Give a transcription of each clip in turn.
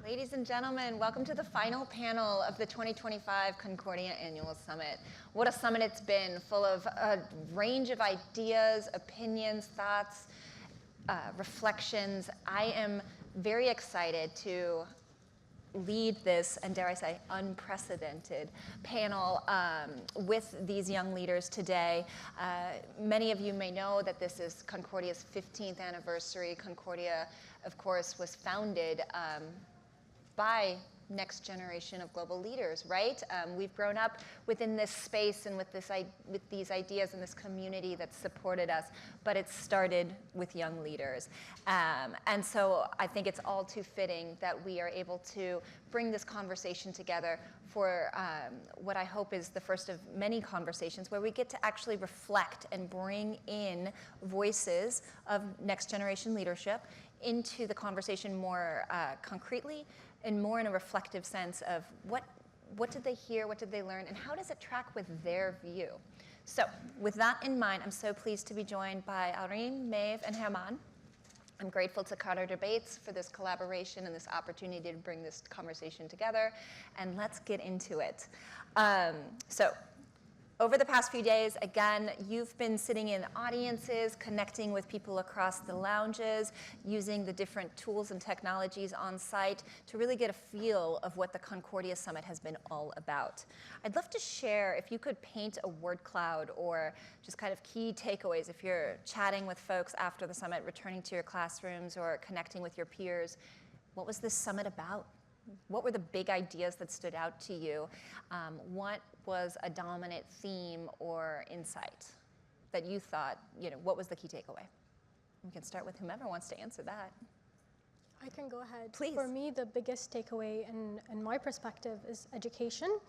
Ladies and gentlemen, welcome to the final panel of the 2025 Concordia Annual Summit. What a summit it's been, full of a range of ideas, opinions, thoughts, reflections. I am very excited to lead this, and dare I say, unprecedented panel with these young leaders today. Many of you may know that this is Concordia's 15th anniversary. Concordia, of course, was founded by next generation of global leaders, right? We've grown up within this space and with these ideas and this community that supported us, but it started with young leaders. And so I think it's all too fitting that we are able to bring this conversation together for what I hope is the first of many conversations where we get to actually reflect and bring in voices of next generation leadership into the conversation more concretely and more in a reflective sense of what did they hear, what did they learn, and how does it track with their view? So with that in mind, I'm so pleased to be joined by Alreem, Maeve, and Hanne. I'm grateful to QatarDebate for this collaboration and this opportunity to bring this conversation together, and let's get into it. So over the past few days, again, you've been sitting in audiences, connecting with people across the lounges, using the different tools and technologies on site to really get a feel of what the Concordia Summit has been all about. I'd love to share, if you could paint a word cloud or just kind of key takeaways if you're chatting with folks after the summit, returning to your classrooms or connecting with your peers. What was this summit about? What were the big ideas that stood out to you? What was a dominant theme or insight that you thought, what was the key takeaway? We can start with whomever wants to answer that. I can go ahead. Please. For me, the biggest takeaway in my perspective is education.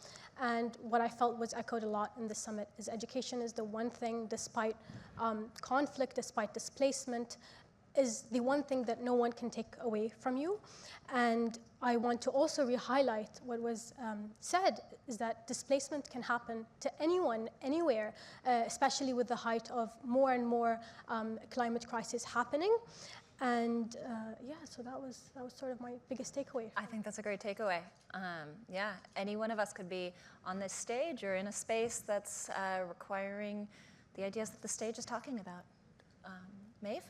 And what I felt was echoed a lot in the summit is education is the one thing, despite conflict, despite displacement, is the one thing that no one can take away from you. And I want to also re-highlight what was said, is that displacement can happen to anyone, anywhere, especially with the height of more and more climate crisis happening. And so that was sort of my biggest takeaway. I think that's a great takeaway. Any one of us could be on this stage or in a space that's requiring the ideas that the stage is talking about. Maeve?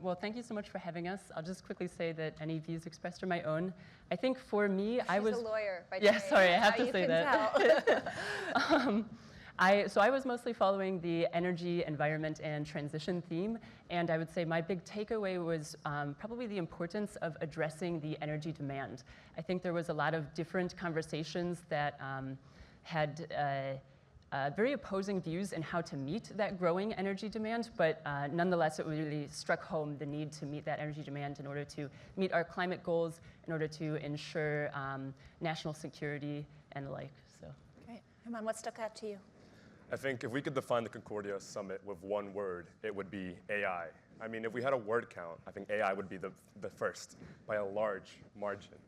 Well, thank you so much for having us. I'll just quickly say that any views expressed are my own. I think for me, She's a lawyer by yeah, trade. sorry, I have to say that. So I was mostly following the energy, environment, and transition theme, and I would say my big takeaway was probably the importance of addressing the energy demand. I think there was a lot of different conversations that had very opposing views in how to meet that growing energy demand, but nonetheless, it really struck home the need to meet that energy demand in order to meet our climate goals, in order to ensure national security and the like. So. Great. Hanne, what stuck out to you? I think if we could define the Concordia Summit with one word, it would be AI. I mean, if we had a word count, I think AI would be the first by a large margin.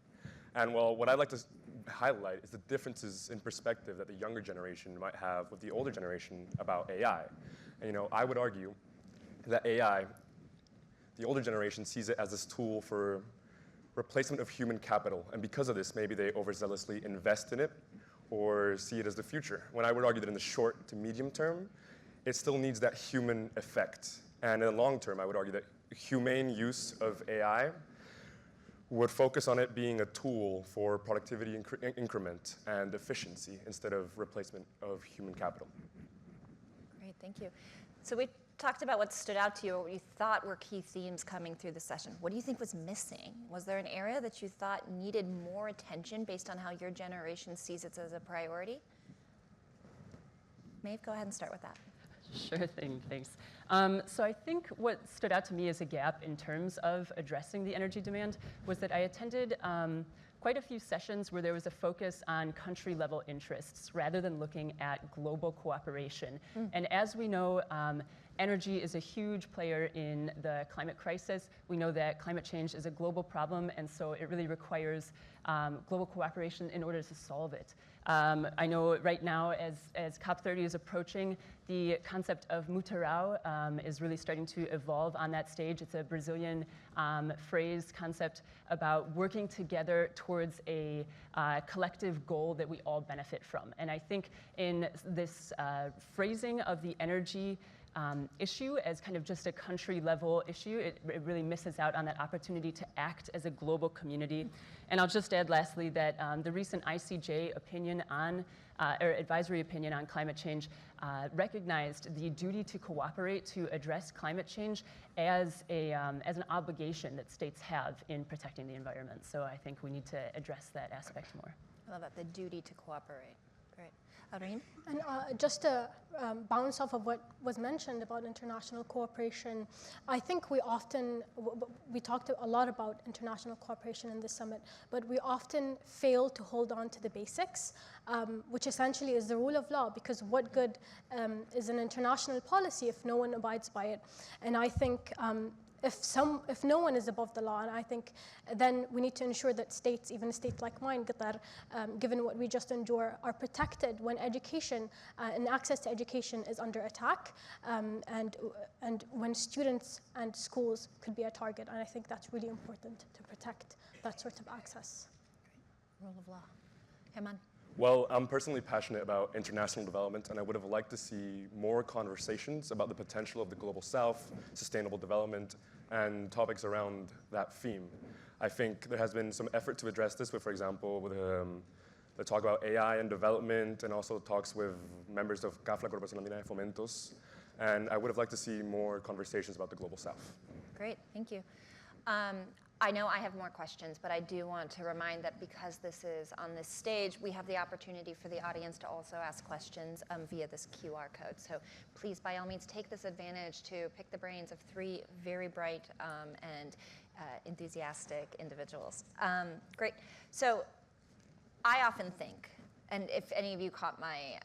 And well, what I'd like to highlight is the differences in perspective that the younger generation might have with the older generation about AI. And I would argue that AI, the older generation sees it as this tool for replacement of human capital. And because of this, maybe they overzealously invest in it or see it as the future. When I would argue that in the short to medium term, it still needs that human effect. And in the long term, I would argue that humane use of AI would focus on it being a tool for productivity increment and efficiency instead of replacement of human capital. Great, thank you. So we talked about what stood out to you, or what you thought were key themes coming through the session. What do you think was missing? Was there an area that you thought needed more attention based on how your generation sees it as a priority? Maeve, go ahead and start with that. Sure thing, thanks. So I think what stood out to me as a gap in terms of addressing the energy demand was that I attended quite a few sessions where there was a focus on country-level interests rather than looking at global cooperation. And as we know, Energy is a huge player in the climate crisis. We know that climate change is a global problem, and so it really requires global cooperation in order to solve it. I know right now, as COP30 is approaching, the concept of mutarau is really starting to evolve on that stage. It's a Brazilian phrase, concept about working together towards a collective goal that we all benefit from. And I think in this phrasing of the energy issue as kind of just a country level issue, it really misses out on that opportunity to act as a global community. And I'll just add lastly that the recent ICJ opinion on, or advisory opinion on climate change recognized the duty to cooperate to address climate change as an obligation that states have in protecting the environment. So I think we need to address that aspect more. I love that, the duty to cooperate. Great. Alreem? And just to bounce off of what was mentioned about international cooperation, I think we talked a lot about international cooperation in this summit, but we often fail to hold on to the basics, which essentially is the rule of law, because what good is an international policy if no one abides by it? And I think if no one is above the law, and I think then we need to ensure that states, even a state like mine, Qatar, given what we just endure, are protected when education and access to education is under attack, and when students and schools could be a target. And I think that's really important to protect that sort of access. Rule of law. Hanne? Well, I'm personally passionate about international development, and I would have liked to see more conversations about the potential of the global south, sustainable development, and topics around that theme. I think there has been some effort to address this with, for example, with the talk about AI and development, and also talks with members of CAF, la Corporación Andina de Fomentos, and I would have liked to see more conversations about the global south. Great, thank you. I know I have more questions, but I do want to remind that because this is on this stage, we have the opportunity for the audience to also ask questions via this QR code. So please, by all means, take this advantage to pick the brains of three very bright and enthusiastic individuals. Great. So I often think, and if any of you caught my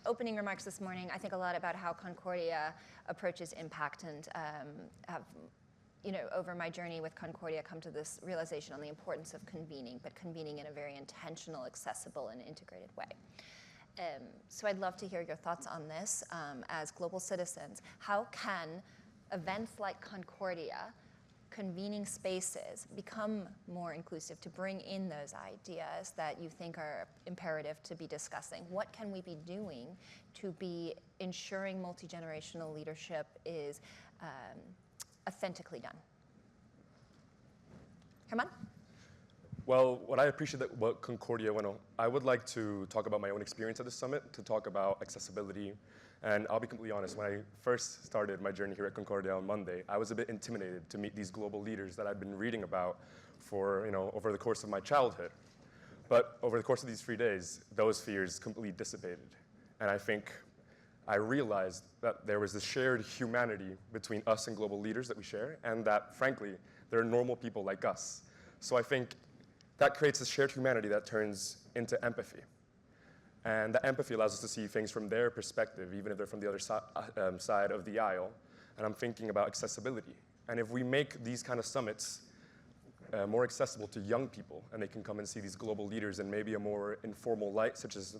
opening remarks this morning, I think a lot about how Concordia approaches impact, and have, over my journey with Concordia, come to this realization on the importance of convening, but convening in a very intentional, accessible, and integrated way. So I'd love to hear your thoughts on this as global citizens. How can events like Concordia, convening spaces, become more inclusive to bring in those ideas that you think are imperative to be discussing? What can we be doing to be ensuring multi-generational leadership is authentically done? Herman? Well, what I appreciate what Concordia went on, I would like to talk about my own experience at the summit, to talk about accessibility. And I'll be completely honest, when I first started my journey here at Concordia on Monday, I was a bit intimidated to meet these global leaders that I've been reading about for, over the course of my childhood. But over the course of these 3 days, those fears completely dissipated. And I think I realized that there was this shared humanity between us and global leaders that we share, and that, frankly, they're normal people like us. So I think that creates this shared humanity that turns into empathy. And that empathy allows us to see things from their perspective, even if they're from the other side of the aisle. And I'm thinking about accessibility. And if we make these kind of summits more accessible to young people, and they can come and see these global leaders in maybe a more informal light, such as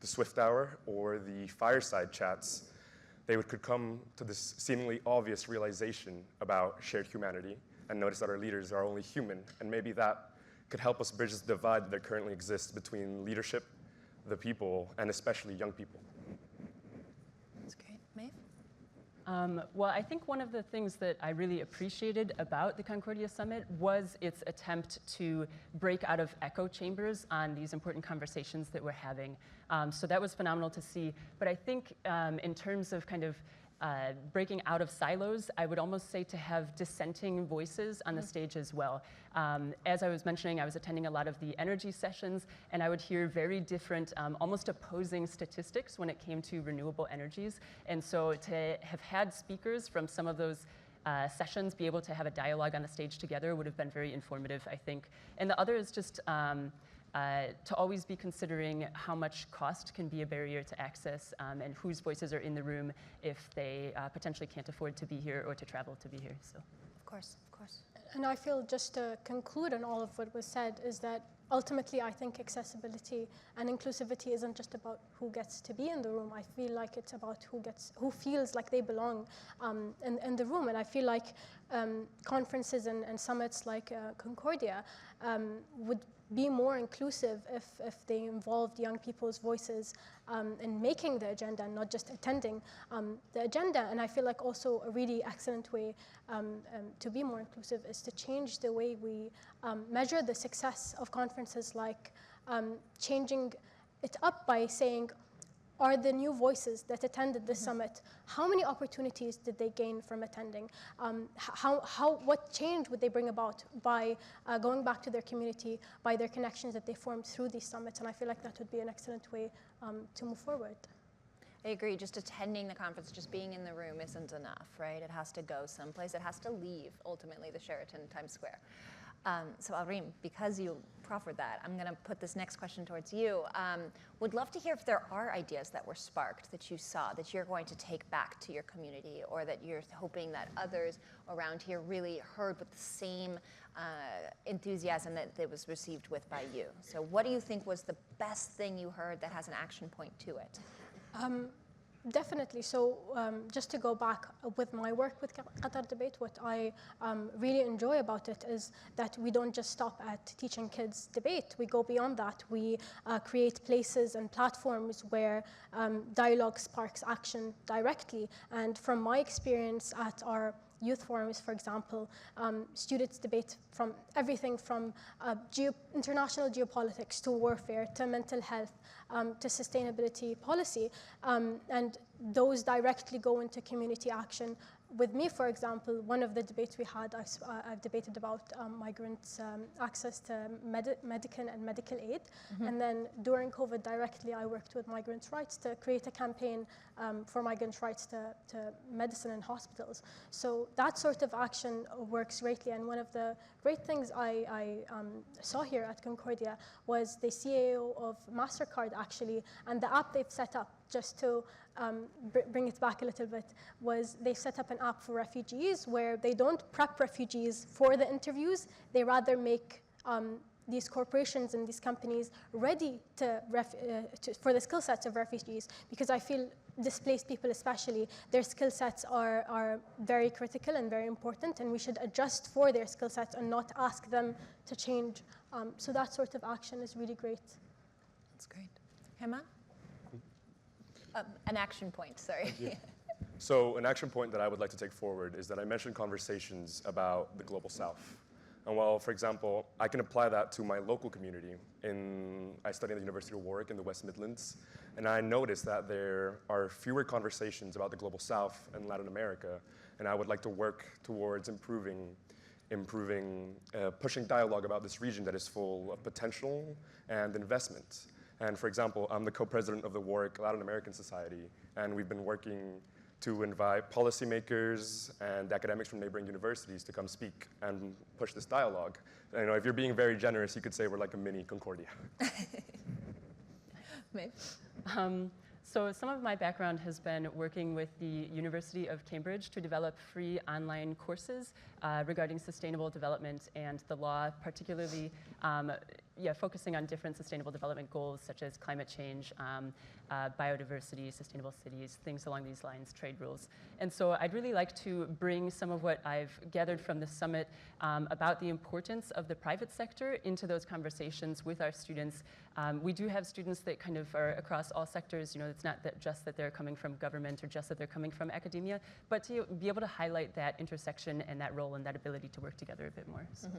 the Swift Hour or the fireside chats, they could come to this seemingly obvious realization about shared humanity and notice that our leaders are only human. And maybe that could help us bridge the divide that currently exists between leadership, the people, and especially young people. That's great. Maeve? Well, I think one of the things that I really appreciated about the Concordia Summit was its attempt to break out of echo chambers on these important conversations that we're having. So that was phenomenal to see. But I think in terms of kind of breaking out of silos, I would almost say to have dissenting voices on the stage as well. As I was mentioning, I was attending a lot of the energy sessions, and I would hear very different, almost opposing statistics when it came to renewable energies. And so to have had speakers from some of those sessions be able to have a dialogue on the stage together would have been very informative, I think. And the other is just to always be considering how much cost can be a barrier to access and whose voices are in the room if they potentially can't afford to be here or to travel to be here. So. Of course, of course. And I feel, just to conclude on all of what was said, is that ultimately I think accessibility and inclusivity isn't just about who gets to be in the room. I feel like it's about who feels like they belong in the room. And I feel like conferences and summits like Concordia would be more inclusive if they involved young people's voices in making the agenda and not just attending the agenda. And I feel like also a really excellent way to be more inclusive is to change the way we measure the success of conferences, like changing it up by saying, are the new voices that attended this summit, how many opportunities did they gain from attending? What change would they bring about by going back to their community, by their connections that they formed through these summits? And I feel like that would be an excellent way to move forward. I agree, just attending the conference, just being in the room isn't enough, right? It has to go someplace. It has to leave, ultimately, the Sheraton Times Square. So Alreem, because you proffered that, I'm going to put this next question towards you. Would love to hear if there are ideas that were sparked that you saw that you're going to take back to your community, or that you're hoping that others around here really heard with the same enthusiasm that was received with by you. So what do you think was the best thing you heard that has an action point to it? Definitely. So just to go back with my work with Qatar Debate, what I really enjoy about it is that we don't just stop at teaching kids debate. We go beyond that. We create places and platforms where dialogue sparks action directly. And from my experience at our youth forums, for example, students debate from everything from international geopolitics to warfare to mental health to sustainability policy. And those directly go into community action. With me, for example, one of the debates we had, I've debated about migrants' access to medical and medical aid. And then during COVID directly, I worked with migrants' rights to create a campaign for migrants' rights to medicine and hospitals. So that sort of action works greatly. And one of the great things I saw here at Concordia was the CAO of MasterCard, actually, and the app they've set up, just to bring it back a little bit, was they set up an app for refugees where they don't prep refugees for the interviews. They rather make these corporations and these companies ready for the skill sets of refugees, because I feel displaced people especially, their skill sets are very critical and very important, and we should adjust for their skill sets and not ask them to change. So that sort of action is really great. That's great. Hanne? An action point, sorry. So an action point that I would like to take forward is that I mentioned conversations about the Global South. And well, for example, I can apply that to my local community. I study at the University of Warwick in the West Midlands, and I noticed that there are fewer conversations about the Global South and Latin America, and I would like to work towards pushing dialogue about this region that is full of potential and investment. And for example, I'm the co-president of the Warwick Latin American Society, and we've been working to invite policymakers and academics from neighboring universities to come speak and push this dialogue. And, if you're being very generous, you could say we're like a mini Concordia. Maeve? So some of my background has been working with the University of Cambridge to develop free online courses regarding sustainable development and the law, particularly focusing on different sustainable development goals such as climate change, biodiversity, sustainable cities, things along these lines, trade rules. And so I'd really like to bring some of what I've gathered from the summit about the importance of the private sector into those conversations with our students. We do have students that kind of are across all sectors. It's not just that they're coming from government or just that they're coming from academia, but to be able to highlight that intersection and that role and that ability to work together a bit more. So.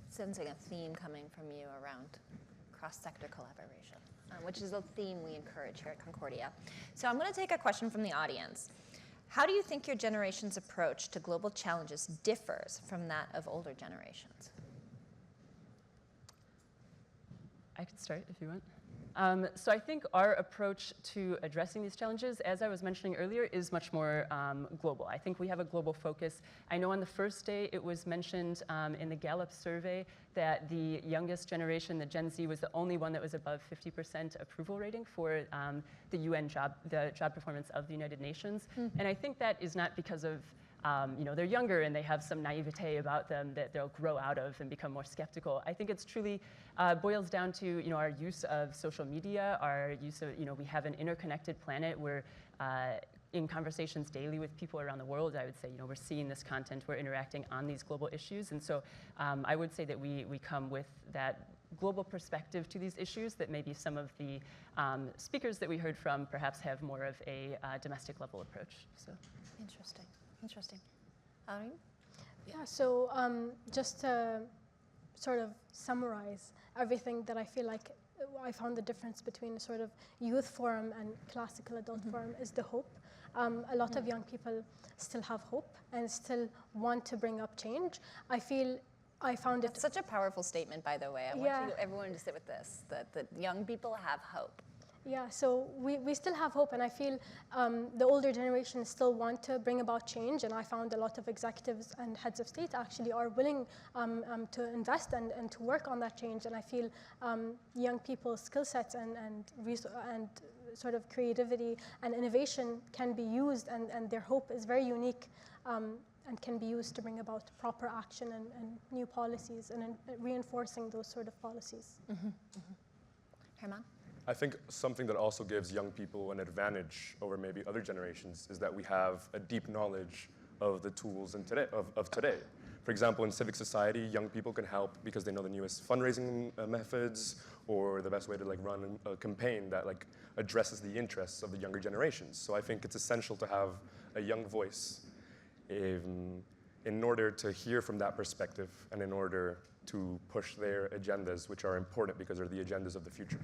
Sensing a theme coming from you around cross-sector collaboration, which is a theme we encourage here at Concordia. So I'm going to take a question from the audience. How do you think your generation's approach to global challenges differs from that of older generations? I could start if you want. So I think our approach to addressing these challenges, as I was mentioning earlier, is much more global. I think we have a global focus. I know on the first day it was mentioned in the Gallup survey that the youngest generation, the Gen Z, was the only one that was above 50% approval rating for the job performance of the United Nations. And I think that is not because of they're younger and they have some naivete about them that they'll grow out of and become more skeptical. I think it's truly boils down to our use of social media, our use of we have an interconnected planet. We're in conversations daily with people around the world. I would say we're seeing this content, we're interacting on these global issues, and so I would say that we come with that global perspective to these issues that maybe some of the speakers that we heard from perhaps have more of a domestic level approach. So Interesting. Interesting. Alreem? Yeah, so just to sort of summarize everything that I feel like I found the difference between sort of youth forum and classical adult forum is the hope. A lot of young people still have hope and still want to bring up change. I feel I found It's such a powerful statement, by the way. I want everyone to sit with this, that young people have hope. Yeah, so we still have hope, and I feel the older generation still want to bring about change, and I found a lot of executives and heads of state actually are willing to invest and to work on that change, and I feel young people's skill sets and sort of creativity and innovation can be used, and their hope is very unique and can be used to bring about proper action and new policies and reinforcing those sort of policies. Herman? I think something that also gives young people an advantage over maybe other generations is that we have a deep knowledge of the tools of today. For example, in civic society, young people can help because they know the newest fundraising methods or the best way to run a campaign that addresses the interests of the younger generations. So I think it's essential to have a young voice in order to hear from that perspective and in order to push their agendas, which are important because they're the agendas of the future.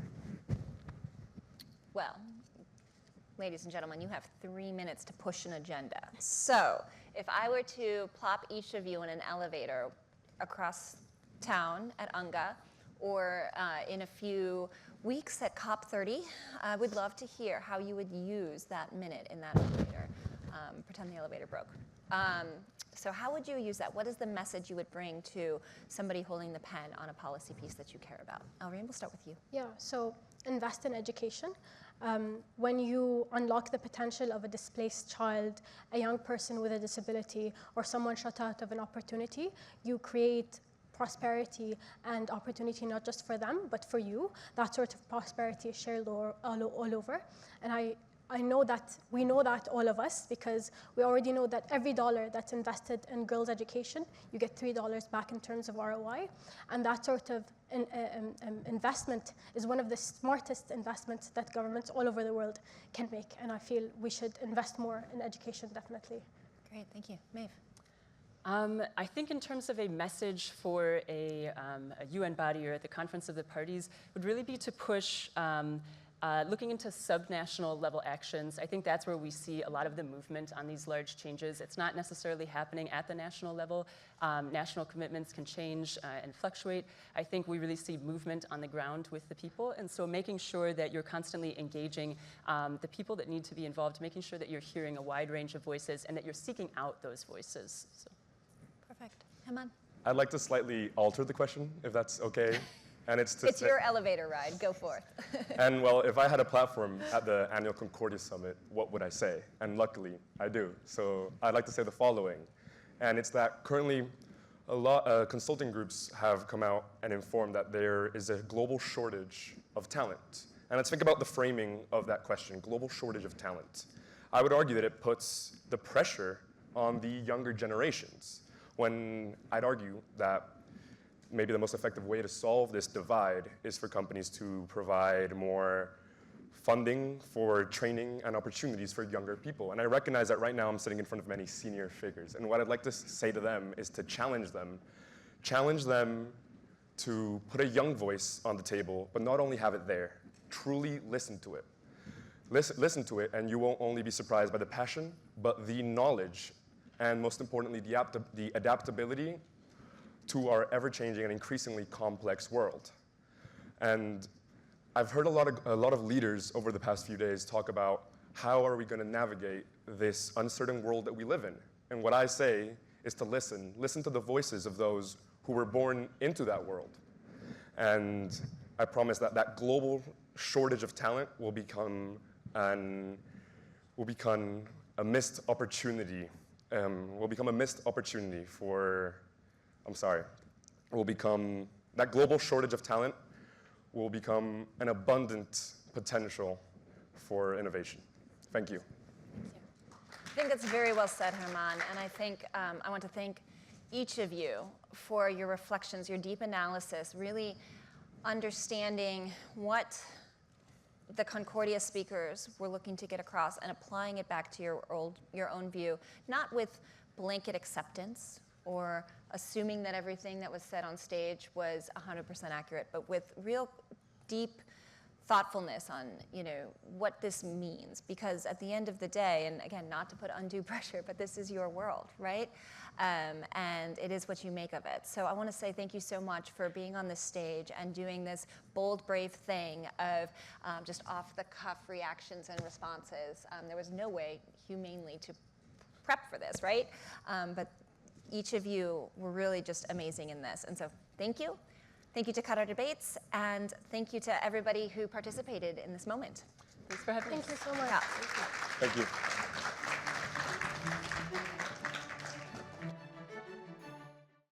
Well, ladies and gentlemen, you have 3 minutes to push an agenda. So if I were to plop each of you in an elevator across town at UNGA or in a few weeks at COP30, I would love to hear how you would use that minute in that elevator. Pretend the elevator broke. So how would you use that? What is the message you would bring to somebody holding the pen on a policy piece that you care about? Alreem, we'll start with you. Yeah, so invest in education. When you unlock the potential of a displaced child, a young person with a disability, or someone shut out of an opportunity, you create prosperity and opportunity not just for them, but for you. That sort of prosperity is shared all over. And I know that, we know that, all of us, because we already know that every dollar that's invested in girls' education, you get $3 back in terms of ROI. And that sort of investment is one of the smartest investments that governments all over the world can make. And I feel we should invest more in education, definitely. Great, thank you. Maeve? I think in terms of a message for a UN body or at the Conference of the Parties would really be to push looking into subnational level actions. I think that's where we see a lot of the movement on these large changes. It's not necessarily happening at the national level. National commitments can change and fluctuate. I think we really see movement on the ground with the people, and so making sure that you're constantly engaging the people that need to be involved, making sure that you're hearing a wide range of voices and that you're seeking out those voices. So. Perfect. Hanne? I'd like to slightly alter the question, if that's okay. And it's your elevator ride. Go forth. And well, if I had a platform at the annual Concordia Summit, what would I say? And luckily, I do. So I'd like to say the following. And it's that currently, a lot of consulting groups have come out and informed that there is a global shortage of talent. And let's think about the framing of that question, global shortage of talent. I would argue that it puts the pressure on the younger generations, when I'd argue that maybe the most effective way to solve this divide is for companies to provide more funding for training and opportunities for younger people. And I recognize that right now I'm sitting in front of many senior figures. And what I'd like to say to them is to challenge them to put a young voice on the table, but not only have it there, truly listen to it. Listen to it, and you won't only be surprised by the passion, but the knowledge, and most importantly, the adaptability to our ever-changing and increasingly complex world. And I've heard a lot of leaders over the past few days talk about how are we going to navigate this uncertain world that we live in. And what I say is to listen to the voices of those who were born into that world. And I promise that that global shortage of talent will become a missed opportunity. That global shortage of talent will become an abundant potential for innovation. Thank you. I think that's very well said, Herman, and I think I want to thank each of you for your reflections, your deep analysis, really understanding what the Concordia speakers were looking to get across and applying it back to your own view, not with blanket acceptance or assuming that everything that was said on stage was 100% accurate, but with real deep thoughtfulness on, what this means. Because at the end of the day, and again, not to put undue pressure, but this is your world, right? And it is what you make of it. So I want to say thank you so much for being on this stage and doing this bold, brave thing of just off-the-cuff reactions and responses. There was no way humanely to prep for this, right? But each of you were really just amazing in this. And so thank you. Thank you to Qatar Debates, and thank you to everybody who participated in this moment. Thanks for having me. Thank you so much. Yeah. Thank you.